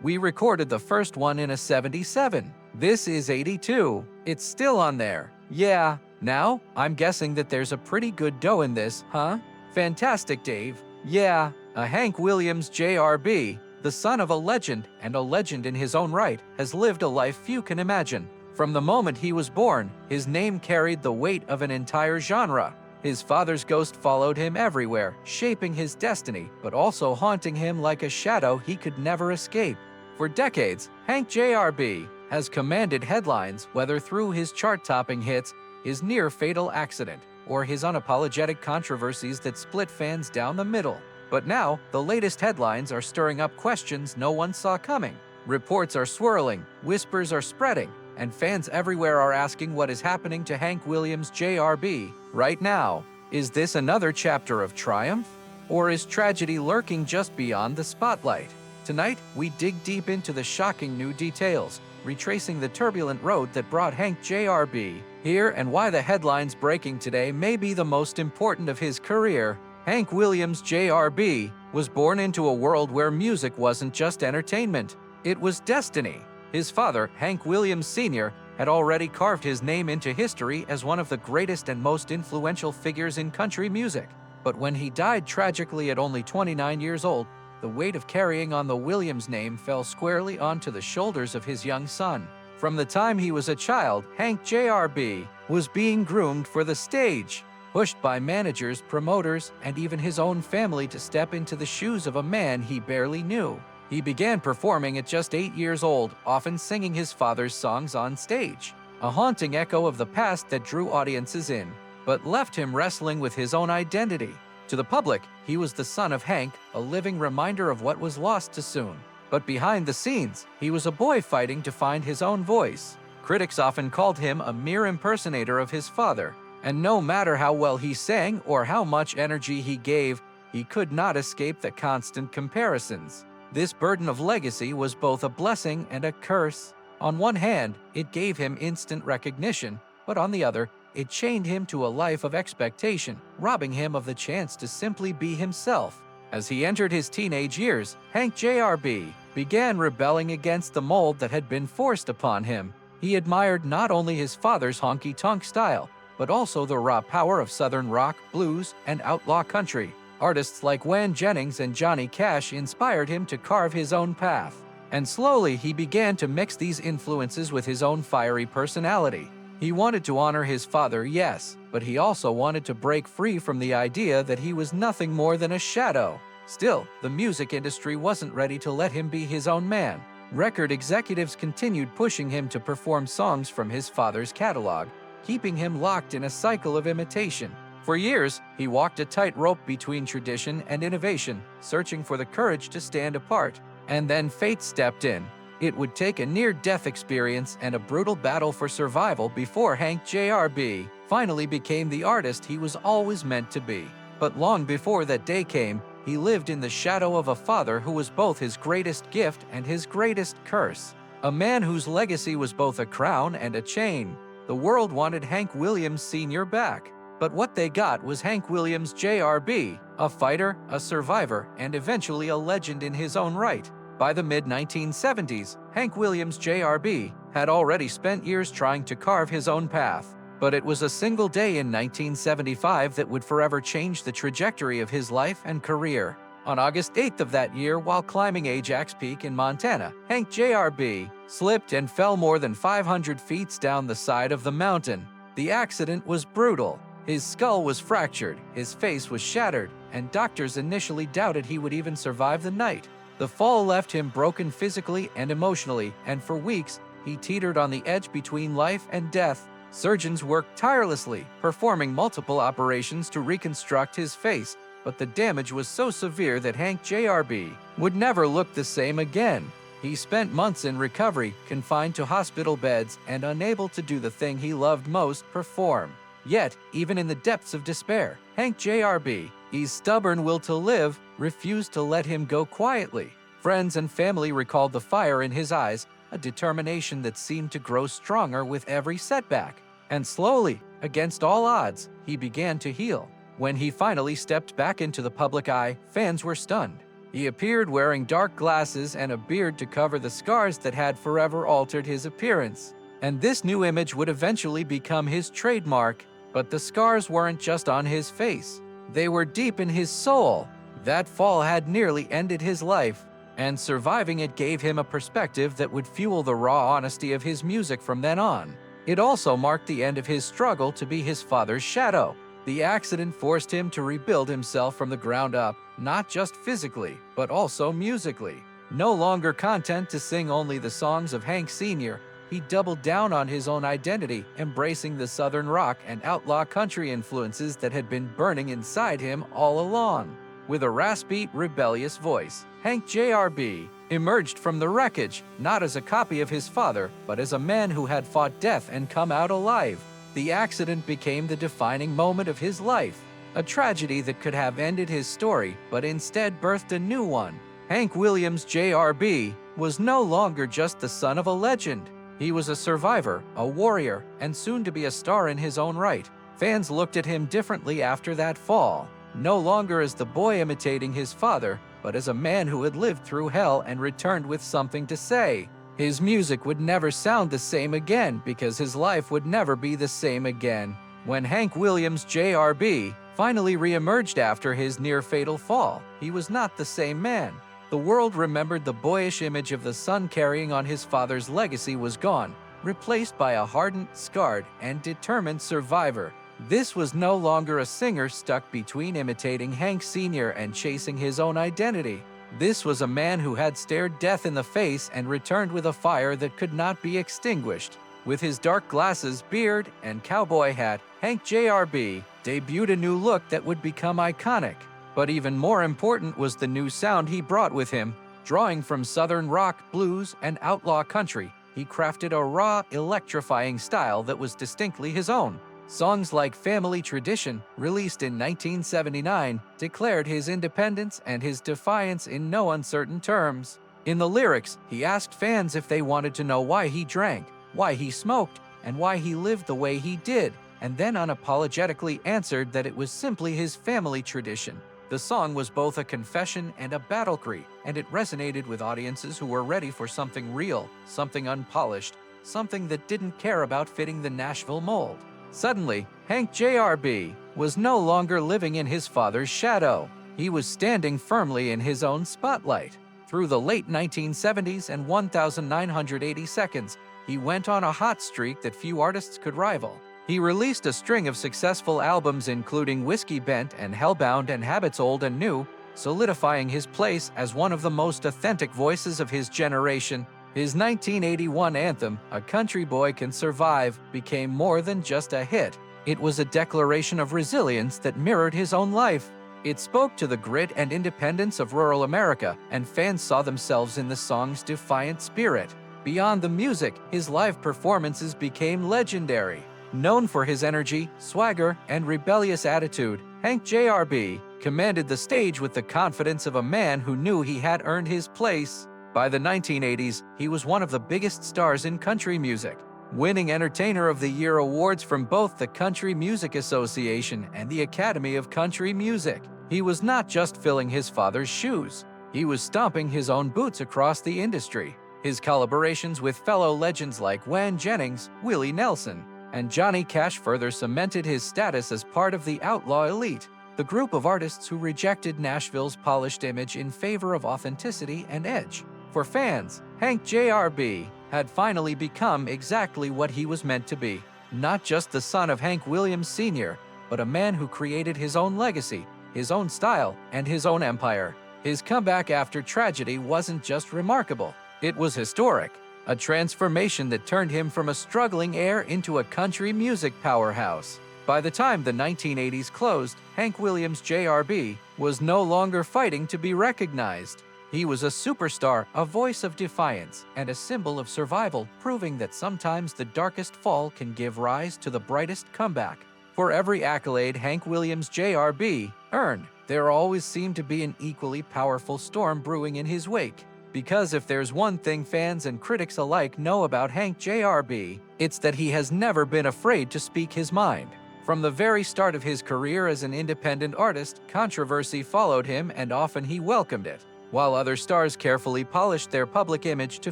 We recorded the first one in a 77. This is 82. It's still on there. Yeah. Now, I'm guessing that there's a pretty good dough in this, huh? Fantastic, Dave. Yeah. A Hank Williams JRB, the son of a legend and a legend in his own right, has lived a life few can imagine. From the moment he was born, his name carried the weight of an entire genre. His father's ghost followed him everywhere, shaping his destiny, but also haunting him like a shadow he could never escape. For decades, Hank JRB has commanded headlines, whether through his chart-topping hits, his near-fatal accident, or his unapologetic controversies that split fans down the middle. But now, the latest headlines are stirring up questions no one saw coming. Reports are swirling, whispers are spreading, and fans everywhere are asking what is happening to Hank Williams JRB right now. Is this another chapter of triumph? Or is tragedy lurking just beyond the spotlight? Tonight, we dig deep into the shocking new details, retracing the turbulent road that brought Hank JRB here and why the headlines breaking today may be the most important of his career. Hank Williams JRB was born into a world where music wasn't just entertainment, it was destiny. His father, Hank Williams Sr., had already carved his name into history as one of the greatest and most influential figures in country music. But when he died tragically at only 29 years old, the weight of carrying on the Williams name fell squarely onto the shoulders of his young son. From the time he was a child, Hank JRB was being groomed for the stage, pushed by managers, promoters, and even his own family to step into the shoes of a man he barely knew. He began performing at just 8 years old, often singing his father's songs on stage, a haunting echo of the past that drew audiences in, but left him wrestling with his own identity. To the public, he was the son of Hank, a living reminder of what was lost too soon. But behind the scenes, he was a boy fighting to find his own voice. Critics often called him a mere impersonator of his father, and no matter how well he sang or how much energy he gave, he could not escape the constant comparisons. This burden of legacy was both a blessing and a curse. On one hand, it gave him instant recognition, but on the other, it chained him to a life of expectation, robbing him of the chance to simply be himself. As he entered his teenage years, Hank JRB began rebelling against the mold that had been forced upon him. He admired not only his father's honky-tonk style, but also the raw power of Southern rock, blues, and outlaw country. Artists like Waylon Jennings and Johnny Cash inspired him to carve his own path. And slowly he began to mix these influences with his own fiery personality. He wanted to honor his father, yes, but he also wanted to break free from the idea that he was nothing more than a shadow. Still, the music industry wasn't ready to let him be his own man. Record executives continued pushing him to perform songs from his father's catalog, keeping him locked in a cycle of imitation. For years, he walked a tightrope between tradition and innovation, searching for the courage to stand apart. And then fate stepped in. It would take a near-death experience and a brutal battle for survival before Hank JRB finally became the artist he was always meant to be. But long before that day came, he lived in the shadow of a father who was both his greatest gift and his greatest curse. A man whose legacy was both a crown and a chain. The world wanted Hank Williams Sr. back. But what they got was Hank Williams JRB, a fighter, a survivor, and eventually a legend in his own right. By the mid-1970s, Hank Williams JRB had already spent years trying to carve his own path. But it was a single day in 1975 that would forever change the trajectory of his life and career. On August 8th of that year, while climbing Ajax Peak in Montana, Hank JRB slipped and fell more than 500 feet down the side of the mountain. The accident was brutal. His skull was fractured, his face was shattered, and doctors initially doubted he would even survive the night. The fall left him broken physically and emotionally, and for weeks, he teetered on the edge between life and death. Surgeons worked tirelessly, performing multiple operations to reconstruct his face, but the damage was so severe that Hank JRB would never look the same again. He spent months in recovery, confined to hospital beds, and unable to do the thing he loved most, perform. Yet, even in the depths of despair, Hank JRB's stubborn will to live refused to let him go quietly. Friends and family recalled the fire in his eyes, a determination that seemed to grow stronger with every setback. And slowly, against all odds, he began to heal. When he finally stepped back into the public eye, fans were stunned. He appeared wearing dark glasses and a beard to cover the scars that had forever altered his appearance. And this new image would eventually become his trademark. But the scars weren't just on his face. They were deep in his soul. That fall had nearly ended his life, and surviving it gave him a perspective that would fuel the raw honesty of his music from then on. It also marked the end of his struggle to be his father's shadow. The accident forced him to rebuild himself from the ground up, not just physically, but also musically. No longer content to sing only the songs of Hank Sr., he doubled down on his own identity, embracing the southern rock and outlaw country influences that had been burning inside him all along. With a raspy, rebellious voice, Hank J.R.B. emerged from the wreckage, not as a copy of his father, but as a man who had fought death and come out alive. The accident became the defining moment of his life, a tragedy that could have ended his story, but instead birthed a new one. Hank Williams J.R.B. was no longer just the son of a legend. He was a survivor, a warrior, and soon to be a star in his own right. Fans looked at him differently after that fall, no longer as the boy imitating his father, but as a man who had lived through hell and returned with something to say. His music would never sound the same again because his life would never be the same again. When Hank Williams J.R.B. finally re-emerged after his near-fatal fall, he was not the same man. The world remembered the boyish image of the son carrying on his father's legacy was gone, replaced by a hardened, scarred, and determined survivor. This was no longer a singer stuck between imitating Hank Sr. and chasing his own identity. This was a man who had stared death in the face and returned with a fire that could not be extinguished. With his dark glasses, beard, and cowboy hat, Hank J.R.B. debuted a new look that would become iconic. But even more important was the new sound he brought with him. Drawing from southern rock, blues, and outlaw country, he crafted a raw, electrifying style that was distinctly his own. Songs like Family Tradition, released in 1979, declared his independence and his defiance in no uncertain terms. In the lyrics, he asked fans if they wanted to know why he drank, why he smoked, and why he lived the way he did, and then unapologetically answered that it was simply his family tradition. The song was both a confession and a battle cry, and it resonated with audiences who were ready for something real, something unpolished, something that didn't care about fitting the Nashville mold. Suddenly, Hank J.R.B. was no longer living in his father's shadow. He was standing firmly in his own spotlight. Through the late 1970s and 1,980 seconds, he went on a hot streak that few artists could rival. He released a string of successful albums including Whiskey Bent and Hellbound and Habits Old and New, solidifying his place as one of the most authentic voices of his generation. His 1981 anthem, A Country Boy Can Survive, became more than just a hit. It was a declaration of resilience that mirrored his own life. It spoke to the grit and independence of rural America, and fans saw themselves in the song's defiant spirit. Beyond the music, his live performances became legendary. Known for his energy, swagger, and rebellious attitude, Hank J.R.B. commanded the stage with the confidence of a man who knew he had earned his place. By the 1980s, he was one of the biggest stars in country music, winning Entertainer of the Year awards from both the Country Music Association and the Academy of Country Music. He was not just filling his father's shoes, he was stomping his own boots across the industry. His collaborations with fellow legends like Waylon Jennings, Willie Nelson, and Johnny Cash further cemented his status as part of the outlaw elite, the group of artists who rejected Nashville's polished image in favor of authenticity and edge. For fans, Hank J.R.B. had finally become exactly what he was meant to be. Not just the son of Hank Williams Sr., but a man who created his own legacy, his own style, and his own empire. His comeback after tragedy wasn't just remarkable, it was historic. A transformation that turned him from a struggling heir into a country music powerhouse. By the time the 1980s closed, Hank Williams J.R.B. was no longer fighting to be recognized. He was a superstar, a voice of defiance, and a symbol of survival, proving that sometimes the darkest fall can give rise to the brightest comeback. For every accolade Hank Williams J.R.B. earned, there always seemed to be an equally powerful storm brewing in his wake. Because if there's one thing fans and critics alike know about Hank J.R.B., it's that he has never been afraid to speak his mind. From the very start of his career as an independent artist, controversy followed him and often he welcomed it. While other stars carefully polished their public image to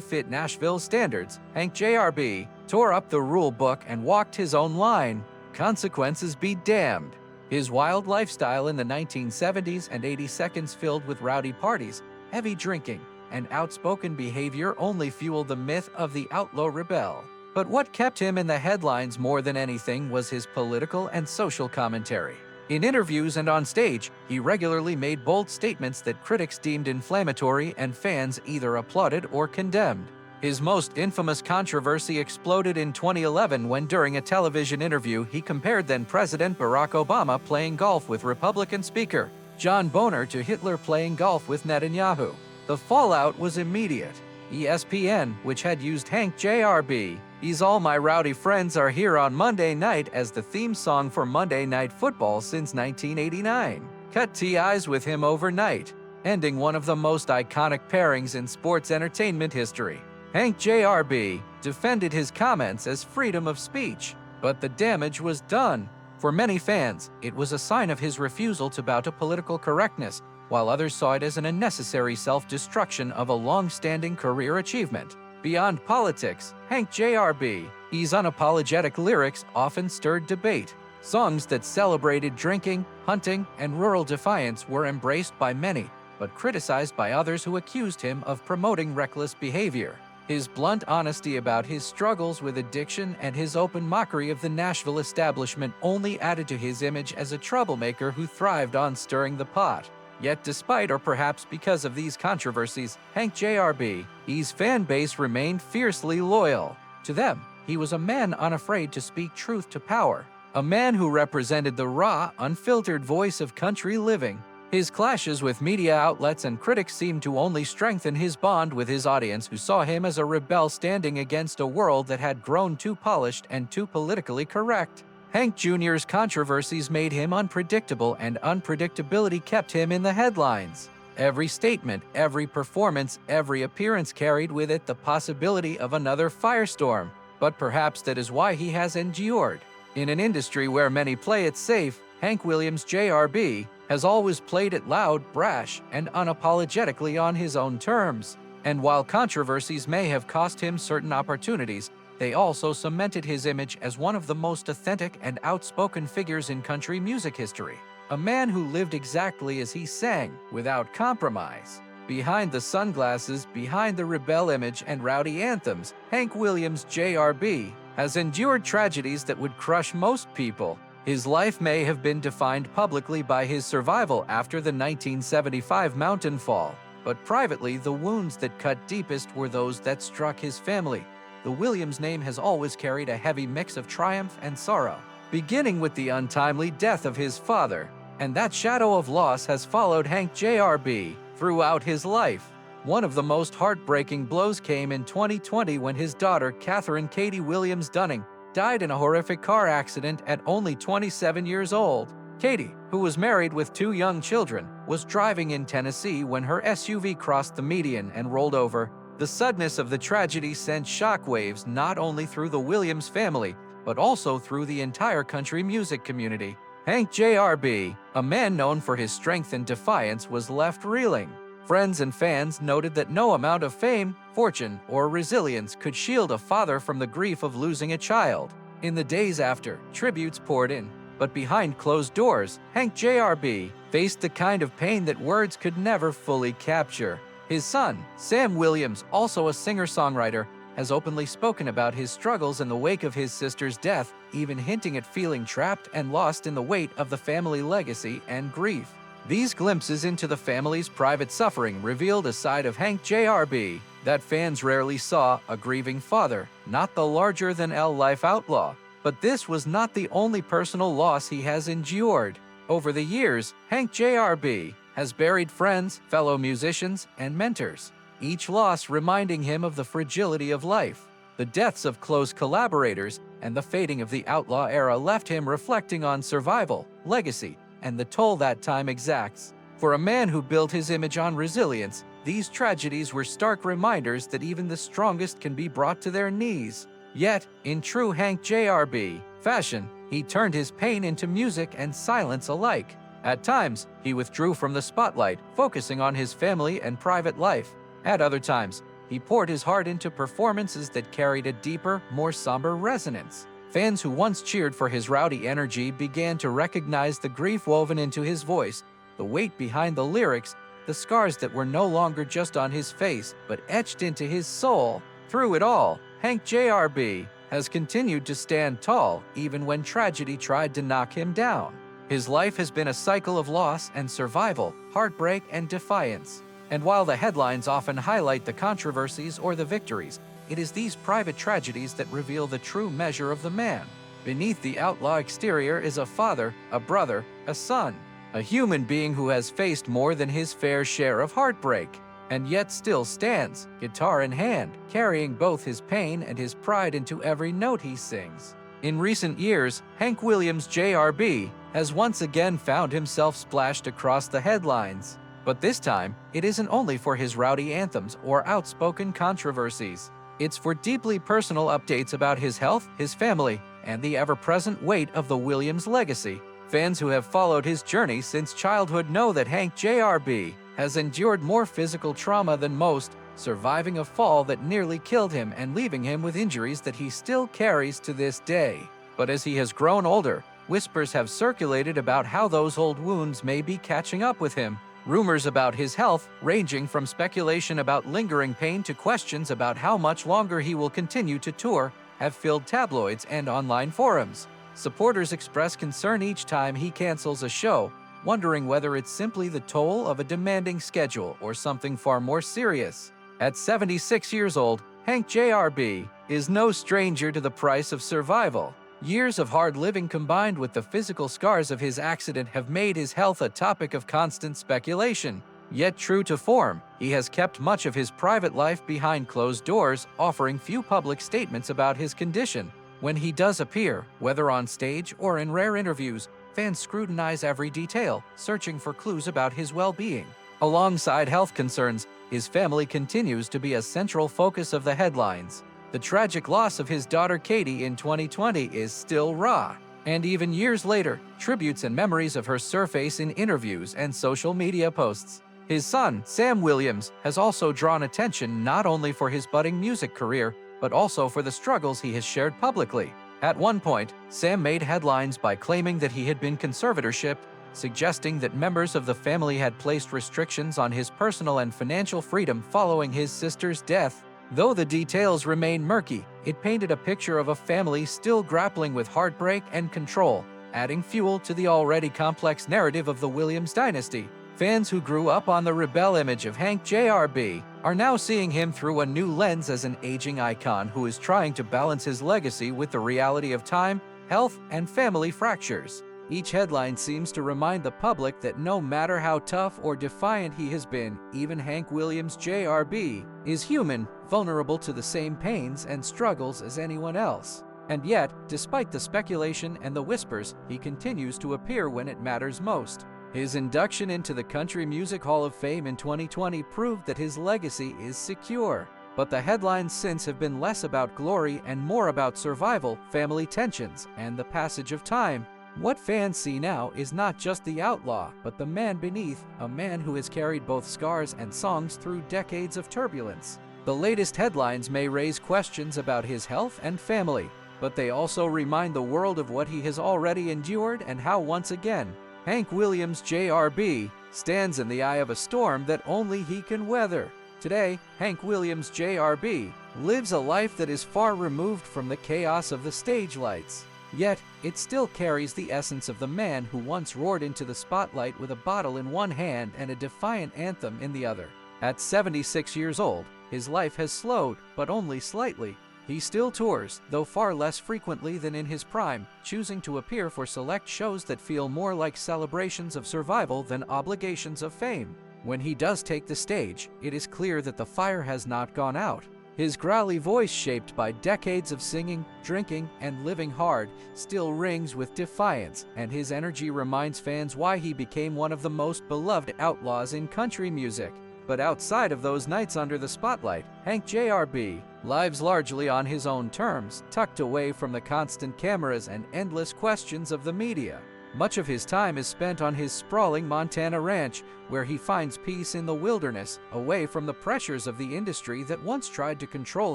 fit Nashville's standards, Hank JRB tore up the rule book and walked his own line. Consequences be damned. His wild lifestyle in the 1970s and 80s filled with rowdy parties, heavy drinking, and outspoken behavior only fueled the myth of the outlaw rebel. But what kept him in the headlines more than anything was his political and social commentary. In interviews and on stage, he regularly made bold statements that critics deemed inflammatory and fans either applauded or condemned. His most infamous controversy exploded in 2011 when, during a television interview, he compared then-President Barack Obama playing golf with Republican Speaker John Boehner to Hitler playing golf with Netanyahu. The fallout was immediate. ESPN, which had used Hank JRB's "All My Rowdy Friends Are Here on Monday Night" as the theme song for Monday Night Football since 1989, cut ties with him overnight, ending one of the most iconic pairings in sports entertainment history. Hank JRB defended his comments as freedom of speech, but the damage was done. For many fans, it was a sign of his refusal to bow to political correctness, while others saw it as an unnecessary self-destruction of a long-standing career achievement. Beyond politics, Hank JRB's unapologetic lyrics often stirred debate. Songs that celebrated drinking, hunting, and rural defiance were embraced by many, but criticized by others who accused him of promoting reckless behavior. His blunt honesty about his struggles with addiction and his open mockery of the Nashville establishment only added to his image as a troublemaker who thrived on stirring the pot. Yet despite or perhaps because of these controversies, Hank JRB's fan base remained fiercely loyal. To them, he was a man unafraid to speak truth to power, a man who represented the raw, unfiltered voice of country living. His clashes with media outlets and critics seemed to only strengthen his bond with his audience, who saw him as a rebel standing against a world that had grown too polished and too politically correct. Hank Jr.'s controversies made him unpredictable, and unpredictability kept him in the headlines. Every statement, every performance, every appearance carried with it the possibility of another firestorm. But perhaps that is why he has endured. In an industry where many play it safe, Hank Williams JRB has always played it loud, brash, and unapologetically on his own terms. And while controversies may have cost him certain opportunities, they also cemented his image as one of the most authentic and outspoken figures in country music history. A man who lived exactly as he sang, without compromise. Behind the sunglasses, behind the rebel image and rowdy anthems, Hank Williams JRB has endured tragedies that would crush most people. His life may have been defined publicly by his survival after the 1975 mountain fall, but privately the wounds that cut deepest were those that struck his family. The Williams name has always carried a heavy mix of triumph and sorrow, beginning with the untimely death of his father, and that shadow of loss has followed Hank JRB throughout his life. One of the most heartbreaking blows came in 2020 when his daughter, Catherine Katie Williams Dunning, died in a horrific car accident at only 27 years old. Katie, who was married with 2 young children, was driving in Tennessee when her SUV crossed the median and rolled over. The suddenness of the tragedy sent shockwaves not only through the Williams family, but also through the entire country music community. Hank JRB, a man known for his strength and defiance, was left reeling. Friends and fans noted that no amount of fame, fortune, or resilience could shield a father from the grief of losing a child. In the days after, tributes poured in, but behind closed doors, Hank JRB faced the kind of pain that words could never fully capture. His son, Sam Williams, also a singer-songwriter, has openly spoken about his struggles in the wake of his sister's death, even hinting at feeling trapped and lost in the weight of the family legacy and grief. These glimpses into the family's private suffering revealed a side of Hank JRB that fans rarely saw: a grieving father, not the larger-than-life outlaw. But this was not the only personal loss he has endured. Over the years, Hank JRB has buried friends, fellow musicians, and mentors, each loss reminding him of the fragility of life. The deaths of close collaborators and the fading of the outlaw era left him reflecting on survival, legacy, and the toll that time exacts. For a man who built his image on resilience, these tragedies were stark reminders that even the strongest can be brought to their knees. Yet, in true Hank JRB fashion, he turned his pain into music and silence alike. At times, he withdrew from the spotlight, focusing on his family and private life. At other times, he poured his heart into performances that carried a deeper, more somber resonance. Fans who once cheered for his rowdy energy began to recognize the grief woven into his voice, the weight behind the lyrics, the scars that were no longer just on his face, but etched into his soul. Through it all, Hank JRB has continued to stand tall, even when tragedy tried to knock him down. His life has been a cycle of loss and survival, heartbreak and defiance. And while the headlines often highlight the controversies or the victories, it is these private tragedies that reveal the true measure of the man. Beneath the outlaw exterior is a father, a brother, a son, a human being who has faced more than his fair share of heartbreak, and yet still stands, guitar in hand, carrying both his pain and his pride into every note he sings. In recent years, Hank Williams JRB has once again found himself splashed across the headlines. But this time, it isn't only for his rowdy anthems or outspoken controversies. It's for deeply personal updates about his health, his family, and the ever-present weight of the Williams legacy. Fans who have followed his journey since childhood know that Hank JRB has endured more physical trauma than most, surviving a fall that nearly killed him and leaving him with injuries that he still carries to this day. But as he has grown older, whispers have circulated about how those old wounds may be catching up with him. Rumors about his health, ranging from speculation about lingering pain to questions about how much longer he will continue to tour, have filled tabloids and online forums. Supporters express concern each time he cancels a show, wondering whether it's simply the toll of a demanding schedule or something far more serious. At 76 years old, Hank JRB is no stranger to the price of survival. Years of hard living combined with the physical scars of his accident have made his health a topic of constant speculation. Yet true to form, he has kept much of his private life behind closed doors, offering few public statements about his condition. When he does appear, whether on stage or in rare interviews, fans scrutinize every detail, searching for clues about his well-being. Alongside health concerns, his family continues to be a central focus of the headlines. The tragic loss of his daughter Katie in 2020 is still raw, and even years later, tributes and memories of her surface in interviews and social media posts. His son, Sam Williams, has also drawn attention not only for his budding music career, but also for the struggles he has shared publicly. At one point, Sam made headlines by claiming that he had been conservatorshipped, suggesting that members of the family had placed restrictions on his personal and financial freedom following his sister's death. Though the details remain murky, it painted a picture of a family still grappling with heartbreak and control, adding fuel to the already complex narrative of the Williams dynasty. Fans who grew up on the rebel image of Hank JRB are now seeing him through a new lens as an aging icon who is trying to balance his legacy with the reality of time, health, and family fractures. Each headline seems to remind the public that no matter how tough or defiant he has been, even Hank Williams JRB is human, vulnerable to the same pains and struggles as anyone else. And yet, despite the speculation and the whispers, he continues to appear when it matters most. His induction into the Country Music Hall of Fame in 2020 proved that his legacy is secure. But the headlines since have been less about glory and more about survival, family tensions, and the passage of time. What fans see now is not just the outlaw, but the man beneath, a man who has carried both scars and songs through decades of turbulence. The latest headlines may raise questions about his health and family, but they also remind the world of what he has already endured and how once again, Hank Williams JRB stands in the eye of a storm that only he can weather. Today, Hank Williams JRB lives a life that is far removed from the chaos of the stage lights. Yet, it still carries the essence of the man who once roared into the spotlight with a bottle in one hand and a defiant anthem in the other. At 76 years old, his life has slowed, but only slightly. He still tours, though far less frequently than in his prime, choosing to appear for select shows that feel more like celebrations of survival than obligations of fame. When he does take the stage, it is clear that the fire has not gone out. His growly voice, shaped by decades of singing, drinking, and living hard, still rings with defiance, and his energy reminds fans why he became one of the most beloved outlaws in country music. But outside of those nights under the spotlight, Hank JRB lives largely on his own terms, tucked away from the constant cameras and endless questions of the media. Much of his time is spent on his sprawling Montana ranch, where he finds peace in the wilderness, away from the pressures of the industry that once tried to control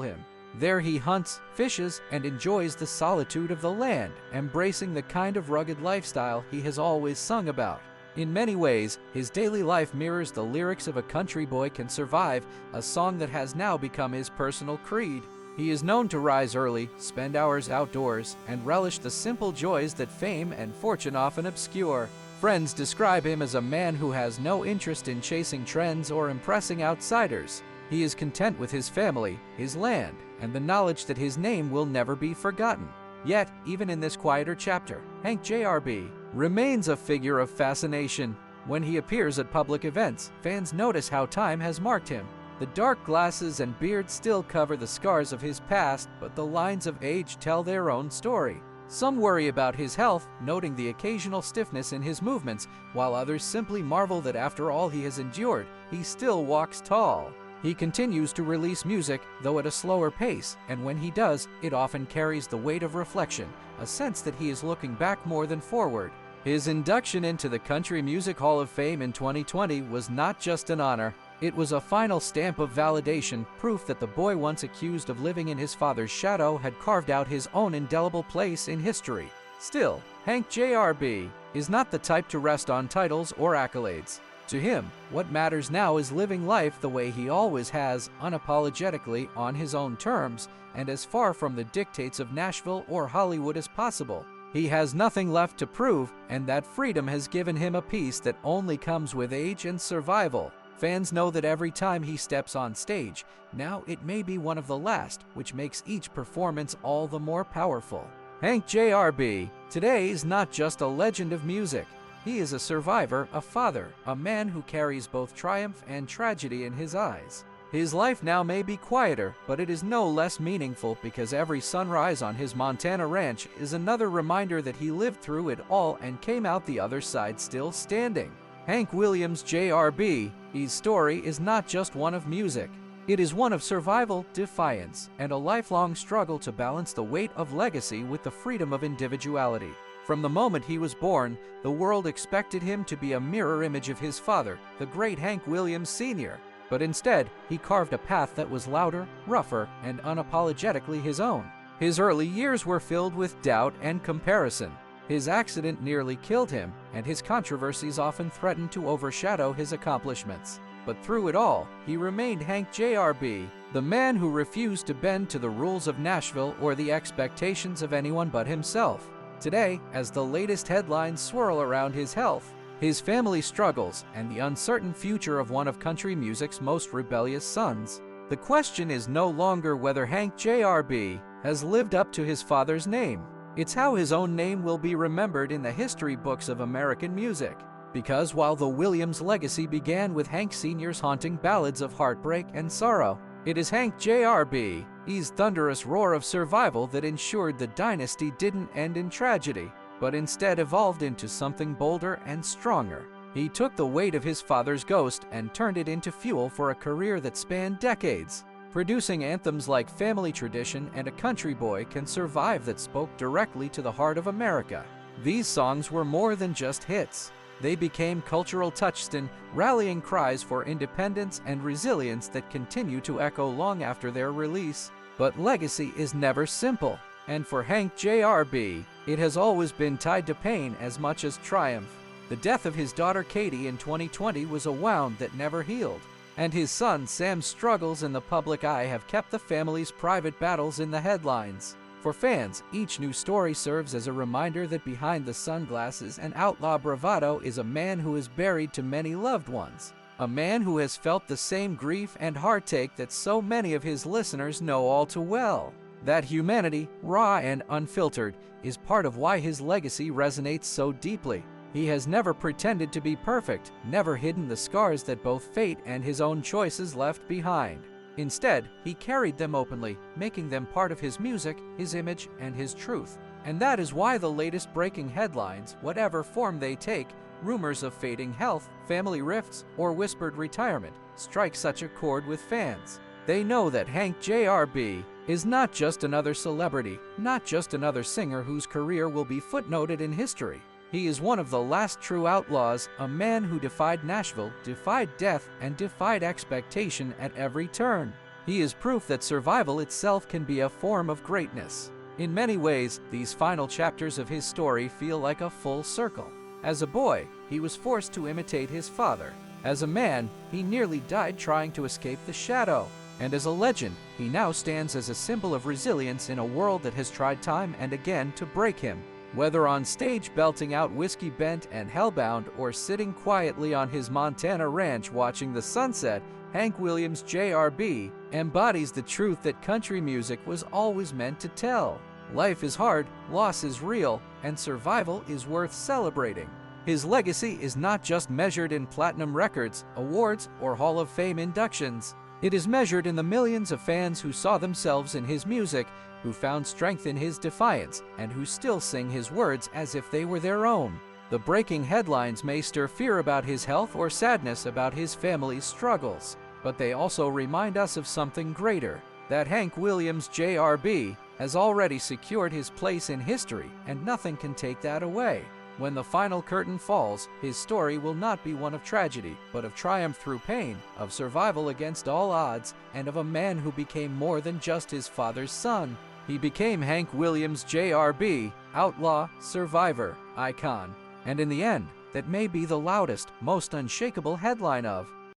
him. There he hunts, fishes, and enjoys the solitude of the land, embracing the kind of rugged lifestyle he has always sung about. In many ways, his daily life mirrors the lyrics of A Country Boy Can Survive, a song that has now become his personal creed. He is known to rise early, spend hours outdoors, and relish the simple joys that fame and fortune often obscure. Friends describe him as a man who has no interest in chasing trends or impressing outsiders. He is content with his family, his land, and the knowledge that his name will never be forgotten. Yet, even in this quieter chapter, Hank J.R.B. remains a figure of fascination. When he appears at public events, fans notice how time has marked him. The dark glasses and beard still cover the scars of his past, but the lines of age tell their own story. Some worry about his health, noting the occasional stiffness in his movements, while others simply marvel that after all he has endured, he still walks tall. He continues to release music, though at a slower pace, and when he does, it often carries the weight of reflection, a sense that he is looking back more than forward. His induction into the Country Music Hall of Fame in 2020 was not just an honor. It was a final stamp of validation, proof that the boy once accused of living in his father's shadow had carved out his own indelible place in history. Still, Hank J.R.B. is not the type to rest on titles or accolades. To him, what matters now is living life the way he always has, unapologetically, on his own terms, and as far from the dictates of Nashville or Hollywood as possible. He has nothing left to prove, and that freedom has given him a peace that only comes with age and survival. Fans know that every time he steps on stage, now it may be one of the last, which makes each performance all the more powerful. Hank J.R.B. today is not just a legend of music. He is a survivor, a father, a man who carries both triumph and tragedy in his eyes. His life now may be quieter, but it is no less meaningful because every sunrise on his Montana ranch is another reminder that he lived through it all and came out the other side still standing. Hank Williams J.R.B. His story is not just one of music. It is one of survival, defiance, and a lifelong struggle to balance the weight of legacy with the freedom of individuality. From the moment he was born, the world expected him to be a mirror image of his father, the great Hank Williams Sr. But instead, he carved a path that was louder, rougher, and unapologetically his own. His early years were filled with doubt and comparison. His accident nearly killed him, and his controversies often threatened to overshadow his accomplishments. But through it all, he remained Hank J.R.B., the man who refused to bend to the rules of Nashville or the expectations of anyone but himself. Today, as the latest headlines swirl around his health, his family struggles, and the uncertain future of one of country music's most rebellious sons, the question is no longer whether Hank J.R.B. has lived up to his father's name. It's how his own name will be remembered in the history books of American music. Because while the Williams legacy began with Hank Sr.'s haunting ballads of heartbreak and sorrow, it is Hank J.R.B.'s thunderous roar of survival that ensured the dynasty didn't end in tragedy, but instead evolved into something bolder and stronger. He took the weight of his father's ghost and turned it into fuel for a career that spanned decades, producing anthems like Family Tradition and A Country Boy Can Survive that spoke directly to the heart of America. These songs were more than just hits. They became cultural touchstones, rallying cries for independence and resilience that continue to echo long after their release. But legacy is never simple, and for Hank J.R.B., it has always been tied to pain as much as triumph. The death of his daughter Katie in 2020 was a wound that never healed, and his son Sam's struggles in the public eye have kept the family's private battles in the headlines. For fans, each new story serves as a reminder that behind the sunglasses and outlaw bravado is a man who is buried to many loved ones. A man who has felt the same grief and heartache that so many of his listeners know all too well. That humanity, raw and unfiltered, is part of why his legacy resonates so deeply. He has never pretended to be perfect, never hidden the scars that both fate and his own choices left behind. Instead, he carried them openly, making them part of his music, his image, and his truth. And that is why the latest breaking headlines, whatever form they take, rumors of fading health, family rifts, or whispered retirement, strike such a chord with fans. They know that Hank J.R.B. is not just another celebrity, not just another singer whose career will be footnoted in history. He is one of the last true outlaws, a man who defied Nashville, defied death, and defied expectation at every turn. He is proof that survival itself can be a form of greatness. In many ways, these final chapters of his story feel like a full circle. As a boy, he was forced to imitate his father. As a man, he nearly died trying to escape the shadow. And as a legend, he now stands as a symbol of resilience in a world that has tried time and again to break him. Whether on stage belting out Whiskey Bent and Hellbound or sitting quietly on his Montana ranch watching the sunset, Hank Williams Jr.B. embodies the truth that country music was always meant to tell. Life is hard, loss is real, and survival is worth celebrating. His legacy is not just measured in platinum records, awards, or Hall of Fame inductions. It is measured in the millions of fans who saw themselves in his music, who found strength in his defiance, and who still sing his words as if they were their own. The breaking headlines may stir fear about his health or sadness about his family's struggles, but they also remind us of something greater, that Hank Williams Jr.B. has already secured his place in history, and nothing can take that away. When the final curtain falls, his story will not be one of tragedy, but of triumph through pain, of survival against all odds, and of a man who became more than just his father's son. He became Hank Williams Jr.B., outlaw, survivor, icon. And in the end, that may be the loudest, most unshakable headline of